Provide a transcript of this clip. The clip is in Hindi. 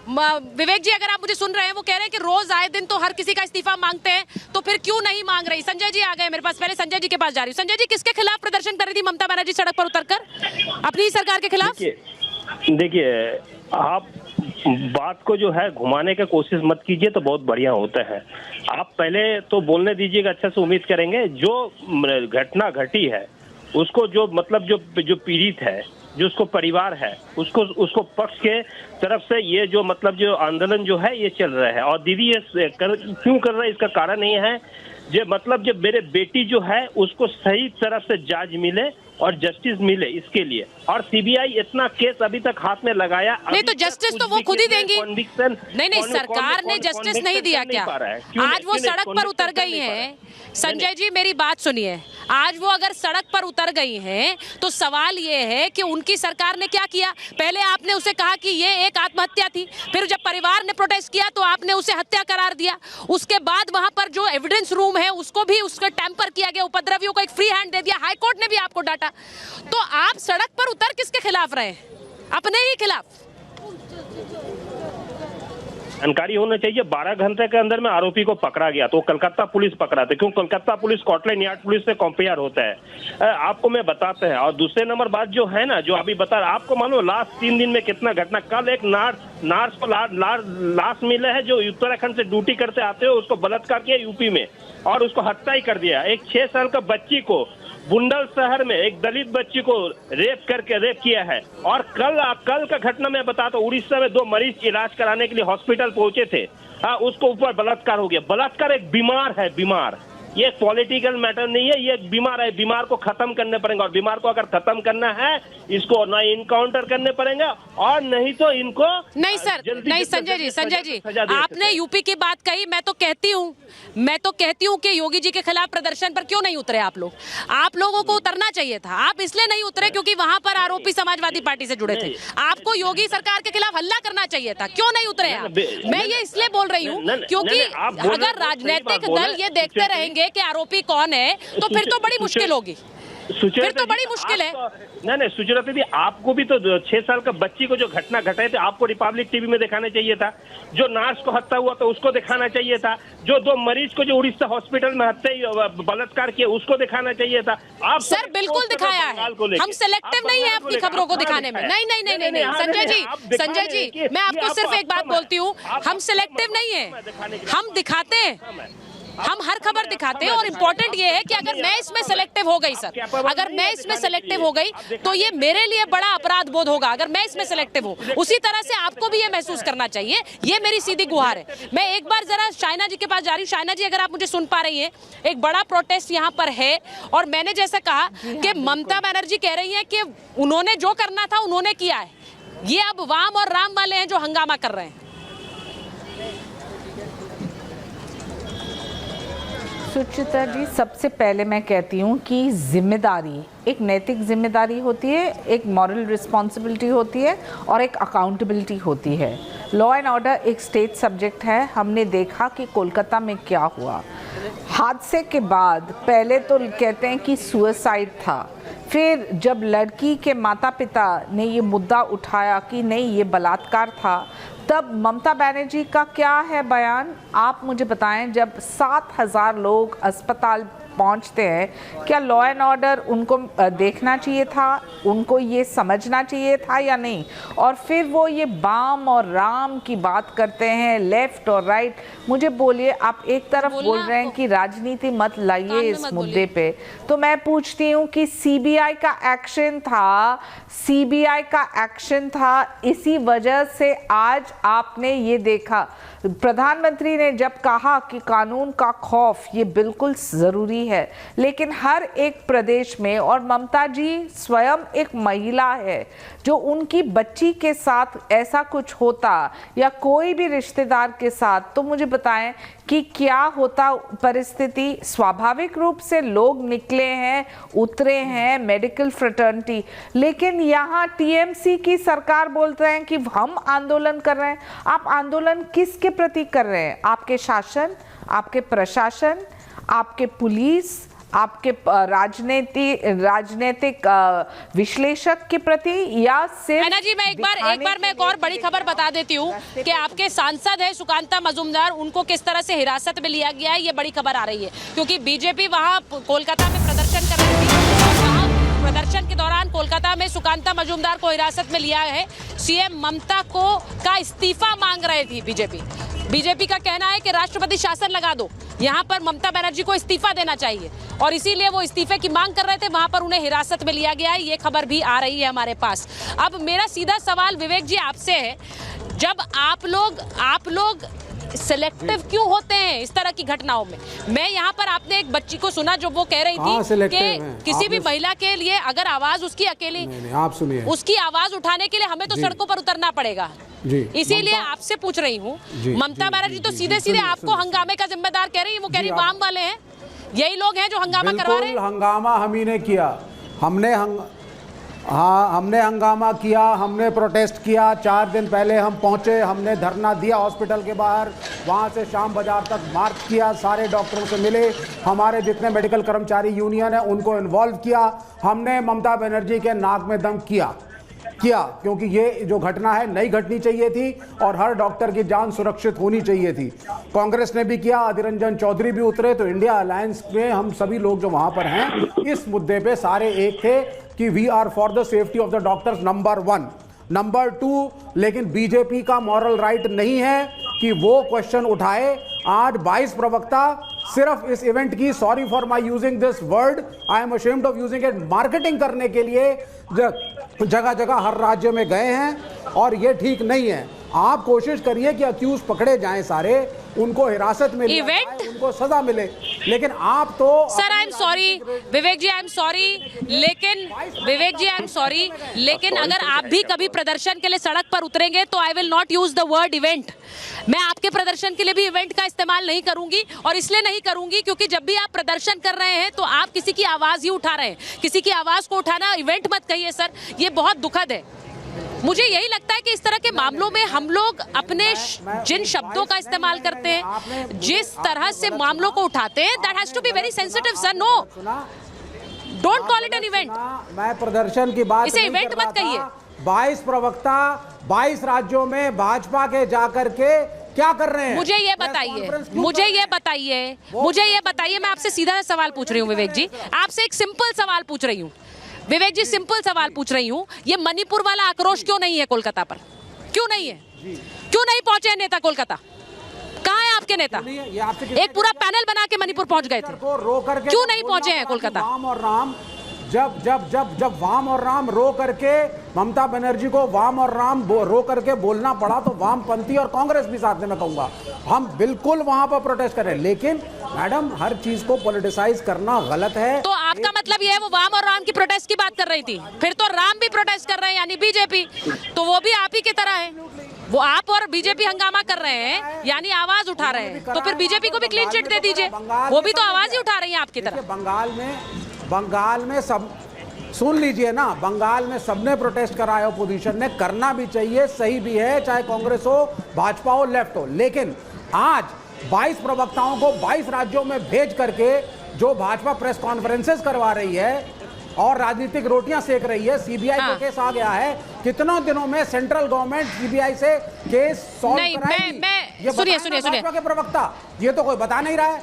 विवेक जी, अगर आप मुझे सुन रहे हैं, वो कह रहे हैं कि रोज आए दिन तो हर किसी का इस्तीफा मांगते हैं, तो फिर क्यों नहीं मांग रही? संजय जी आ गए मेरे पास, पहले संजय जी के पास जा रही हूँ। संजय जी, किसके खिलाफ प्रदर्शन कर रही थी ममता बनर्जी सड़क पर उतरकर? अपनी ही सरकार के खिलाफ? देखिए, आप बात को जो है घुमाने की कोशिश मत कीजिए तो बहुत बढ़िया होता है। आप पहले तो बोलने दीजिएगा, अच्छा से उम्मीद करेंगे। जो घटना घटी है उसको जो मतलब जो पीड़ित है, जो उसको परिवार है, उसको पक्ष के तरफ से ये जो मतलब जो आंदोलन जो है ये चल रहा है। और दीदी ये क्यों कर रहा है, इसका कारण ये है जो मतलब जो मेरे बेटी जो है उसको सही तरफ से जांच मिले और जस्टिस मिले, इसके लिए। और सीबीआई इतना केस अभी तक हाथ में लगाया नहीं, तो जस्टिस तो वो खुद ही देंगी। नहीं, सरकार ने जस्टिस नहीं दिया क्या? आज वो सड़क पर उतर गई हैं। संजय जी, मेरी बात सुनिए। आज वो अगर सड़क पर उतर गई हैं तो सवाल ये है कि उनकी सरकार ने क्या किया? पहले आपने उसे कहा कि ये एक आत्महत्या थी, फिर जब परिवार ने प्रोटेस्ट किया तो आपने उसे हत्या करार दिया। उसके बाद वहां पर जो एविडेंस रूम है उसको भी उसका टेम्पर किया गया, उपद्रवियों को एक फ्री हैंड दे दिया, हाईकोर्ट ने भी आपको डांटा। तो आप सड़क पर उतर किसके खिलाफ रहे? अपने ही खिलाफ। जानकारी होना चाहिए। 12 घंटे के अंदर में आरोपी को पकड़ा गया, तो कलकत्ता पुलिस पकड़ा था। क्यों? Calcutta police Scotland yard police से कंपेयर होता है। आपको मैं बताते हैं। और दूसरे नंबर बात जो है ना, जो अभी बता रहा, आपको मालूम लास्ट 3 दिन में कितना घटना। कल एक नर्स को लाश मिले है जो उत्तराखंड से ड्यूटी करते आते हो, उसको बलात्कार किया यूपी में और उसको हत्या ही कर दिया। एक 6 साल का बच्ची को बुंडल शहर में एक दलित बच्ची को रेप किया है। और कल का घटना मैं बताता हूँ, उड़ीसा में 2 मरीज इलाज कराने के लिए हॉस्पिटल पहुंचे थे। हाँ, उसको ऊपर बलात्कार हो गया। बलात्कार एक बीमार है, बीमार। ये पॉलिटिकल मैटर नहीं है, ये बीमार है। बीमार को खत्म करने पड़ेंगे, और बीमार को अगर खत्म करना है इसको ना इनकाउंटर करने पड़ेंगे और नहीं तो इनको नहीं सर, नहीं संजय जी, आपने यूपी की बात कही। मैं तो कहती हूँ कि योगी जी के खिलाफ प्रदर्शन पर क्यों नहीं उतरे आप लोग? आप लोगों को उतरना चाहिए था। आप इसलिए नहीं उतरे क्योंकि वहां पर आरोपी समाजवादी पार्टी से जुड़े थे। आपको योगी सरकार के खिलाफ हल्ला करना चाहिए था। क्यों नहीं उतरे आप? मैं ये इसलिए बोल रही हूँ क्योंकि अगर राजनीतिक दल ये देखते रहेंगे कि आरोपी कौन है तो फिर तो बड़ी मुश्किल होगी। फिर तो बड़ी मुश्किल है। नहीं सुचेता दीदी, आपको भी तो 6 साल का बच्ची को जो घटना घटाए थे आपको रिपब्लिक टीवी में दिखाना चाहिए था। जो नर्स को हत्या हुआ था उसको दिखाना चाहिए था। जो 2 मरीज को जो उड़ीसा हॉस्पिटल में हत्या बलात्कार किया उसको दिखाना चाहिए था। आप सर बिल्कुल दिखाया है। हम सिलेक्टिव नहीं है अपनी खबरों को दिखाने में। नहीं संजय जी, मैं आपको सिर्फ एक बात बोलती हूँ, हम सिलेक्टिव नहीं है, हम दिखाते हैं। हम हर खबर दिखाते हैं। और इम्पोर्टेंट ये है कि अगर मैं इसमें सेलेक्टिव हो गई सर, अगर मैं इसमें सेलेक्टिव हो गई तो ये मेरे लिए बड़ा अपराध बोध होगा अगर मैं इसमें सेलेक्टिव हूँ। उसी तरह से आपको भी ये महसूस करना चाहिए। ये मेरी सीधी गुहार है। मैं एक बार जरा शाइना जी के पास जा रही हूँ। शाइना जी, अगर आप मुझे सुन पा रही हैं, एक बड़ा प्रोटेस्ट यहाँ पर है और मैंने जैसा कहा कि ममता बनर्जी कह रही है कि उन्होंने जो करना था उन्होंने किया है। ये अब वाम और राम वाले हैं जो हंगामा कर रहे हैं। सुचिता जी, सबसे पहले मैं कहती हूँ कि जिम्मेदारी, एक नैतिक जिम्मेदारी होती है, एक मॉरल रिस्पॉन्सिबिलिटी होती है और एक अकाउंटेबिलिटी होती है। लॉ एंड ऑर्डर एक स्टेट सब्जेक्ट है। हमने देखा कि कोलकाता में क्या हुआ। हादसे के बाद पहले तो कहते हैं कि सुसाइड था, फिर जब लड़की के माता पिता ने ये मुद्दा उठाया कि नहीं ये बलात्कार था, तब ममता बनर्जी का क्या है बयान, आप मुझे बताएं। जब 7,000 लोग अस्पताल पहुंचते हैं, क्या लॉ एंड ऑर्डर उनको देखना चाहिए था, उनको ये समझना चाहिए था या नहीं? और फिर वो ये बाम और राम की बात करते हैं, लेफ्ट और राइट। मुझे बोलिए, आप एक तरफ बोल रहे हैं कि राजनीति मत लाइए इस मुद्दे पे, तो मैं पूछती हूँ कि सीबीआई का एक्शन था, इसी वजह से आज आपने ये देखा। प्रधानमंत्री ने जब कहा कि कानून का खौफ ये बिल्कुल ज़रूरी है, लेकिन हर एक प्रदेश में, और ममता जी स्वयं एक महिला है, जो उनकी बच्ची के साथ ऐसा कुछ होता या कोई भी रिश्तेदार के साथ, तो मुझे बताएं कि क्या होता परिस्थिति। स्वाभाविक रूप से लोग निकले हैं, उतरे हैं, मेडिकल फ्रेटर्निटी, लेकिन यहाँ टीएमसी की सरकार बोल रहे हैं कि हम आंदोलन कर रहे हैं। आप आंदोलन किसके प्रति कर रहे हैं? आपके शासन, आपके प्रशासन, आपके पुलिस, आपके राजनीतिक विश्लेषक के प्रति या सिर्फ है ना जी। मैं एक बार मैं एक और बड़ी खबर बता देती हूँ कि आपके सांसद है सुकांता मजूमदार, उनको किस तरह से हिरासत में लिया गया है, ये बड़ी खबर आ रही है। क्योंकि बीजेपी वहां कोलकाता में प्रदर्शन कर रही थी, प्रदर्शन के दौरान कोलकाता में सुकांता मजूमदार को हिरासत में लिया है। सीएम ममता का इस्तीफा मांग रहे थी बीजेपी का कहना है कि राष्ट्रपति शासन लगा दो, यहाँ पर ममता बनर्जी को इस्तीफा देना चाहिए, और इसीलिए वो इस्तीफे की मांग कर रहे थे। वहां पर उन्हें हिरासत में लिया गया है, ये खबर भी आ रही है हमारे पास। अब मेरा सीधा सवाल विवेक जी आपसे है, जब आप लोग सिलेक्टिव क्यों होते हैं इस तरह की घटनाओं में? मैं यहाँ पर आपने एक बच्ची को सुना जो वो कह रही थी कि किसी भी महिला के लिए अगर आवाज उसकी अकेली, आप सुनिए, उसकी आवाज उठाने के लिए हमें तो सड़कों पर उतरना पड़ेगा। इसीलिए आपसे पूछ रही हूँ, ममता बनर्जी तो सीधे सीधे आपको हंगामे का जिम्मेदार कह रही है। वो कह रही वाम वाले हैं, यही लोग हैं जो हंगामा करवा रहे हैं। हंगामा हम ही ने किया, हमने हंगामा किया, हमने प्रोटेस्ट किया। 4 दिन पहले हम पहुंचे, हमने धरना दिया हॉस्पिटल के बाहर, वहां से शाम बाजार तक मार्च किया, सारे डॉक्टरों से मिले, हमारे जितने मेडिकल कर्मचारी यूनियन है उनको इन्वॉल्व किया। हमने ममता बनर्जी के नाक में दम किया क्योंकि ये जो घटना है नहीं घटनी चाहिए थी और हर डॉक्टर की जान सुरक्षित होनी चाहिए थी। कांग्रेस ने भी किया, अधीर रंजन चौधरी भी उतरे, तो इंडिया अलायंस में हम सभी लोग जो वहां पर हैं इस मुद्दे पे सारे एक थे कि we are for the safety of the doctors, number 1। Number 2, लेकिन बीजेपी का मॉरल राइट नहीं है कि वो क्वेश्चन उठाए। आज 22 प्रवक्ता सिर्फ इस इवेंट की, sorry for my using this word, I am ashamed of using it, marketing करने के लिए जगह जगह हर राज्य में गए हैं और ये ठीक नहीं है। आप कोशिश करिए कि अक्यूज पकड़े जाएं, सारे उनको हिरासत में लिया जाए, उनको सजा मिले, लेकिन आप तो sir I am sorry Vivek ji, I am sorry, लेकिन Vivek ji I am sorry, लेकिन अगर आप भी कभी प्रदर्शन के लिए सड़क पर उतरेंगे तो I will not use the word event. मैं आपके प्रदर्शन के लिए भी इवेंट का इस्तेमाल नहीं करूंगी, और इसलिए नहीं करूंगी क्योंकि जब भी आप प्रदर्शन कर रहे हैं तो आप किसी की आवाज ही उठा रहे हैं। किसी की आवाज को उठाना इवेंट मत कहिए सर, ये बहुत दुखद है। मुझे यही लगता है कि इस तरह के मामलों में हम लोग अपने जिन शब्दों का इस्तेमाल करते हैं, जिस तरह से मामलों को उठाते हैं, that has to be very sensitive sir. No, don't call it an event. मैं प्रदर्शन की बात, इसे इवेंट मत कहिए। 22 प्रवक्ता 22 राज्यों में भाजपा के जाकर के क्या कर रहे हैं? मुझे ये बताइए, मैं आपसे सीधा सवाल पूछ रही हूँ विवेक जी, आपसे एक सिंपल सवाल पूछ रही हूँ विवेक जी, सिंपल सवाल पूछ रही हूँ, ये मणिपुर वाला आक्रोश क्यों नहीं है कोलकाता पर? क्यों नहीं है? क्यों नहीं पहुंचे नेता कोलकाता? कहाँ है आपके नेता? एक पूरा पैनल बना के मणिपुर पहुंच गए थे, क्यों नहीं पहुंचे हैं कोलकाता? वाम और राम, जब वाम और राम रो करके ममता बनर्जी को वाम और राम रो करके बोलना पड़ा, तो वामपंथी और कांग्रेस भी साथ में, मैं कहूंगा हम बिल्कुल वहां पर प्रोटेस्ट करें। लेकिन मैडम, हर चीज को पॉलिटिसाइज करना गलत है। तो आपका मतलब ये है वो वाम और राम की प्रोटेस्ट की बात कर रही थी, फिर तो राम भी प्रोटेस्ट कर रहे हैं, यानी बीजेपी, तो वो भी आप ही की तरह है। वो आप और बीजेपी हंगामा कर रहे हैं, यानी आवाज उठा रहे हैं, तो फिर बीजेपी को भी क्लीन चिट दे दीजिए, वो भी तो आवाज ही उठा रही है आपकी तरह। बंगाल में सब सुन लीजिए ना, बंगाल में सबने प्रोटेस्ट करा है, अपोजिशन ने, करना भी चाहिए, सही भी है, चाहे कांग्रेस हो, भाजपा हो, लेफ्ट हो। लेकिन आज 22 प्रवक्ताओं को 22 राज्यों में भेज करके जो भाजपा प्रेस कॉन्फ्रेंसेस करवा रही है और राजनीतिक रोटियां सेक रही है, सीबीआई का केस आ गया है, कितनों दिनों में सेंट्रल गवर्नमेंट सीबीआई से केस सॉल्व कराएगी? सुनिए प्रवक्ता, ये तो कोई बता नहीं रहा है।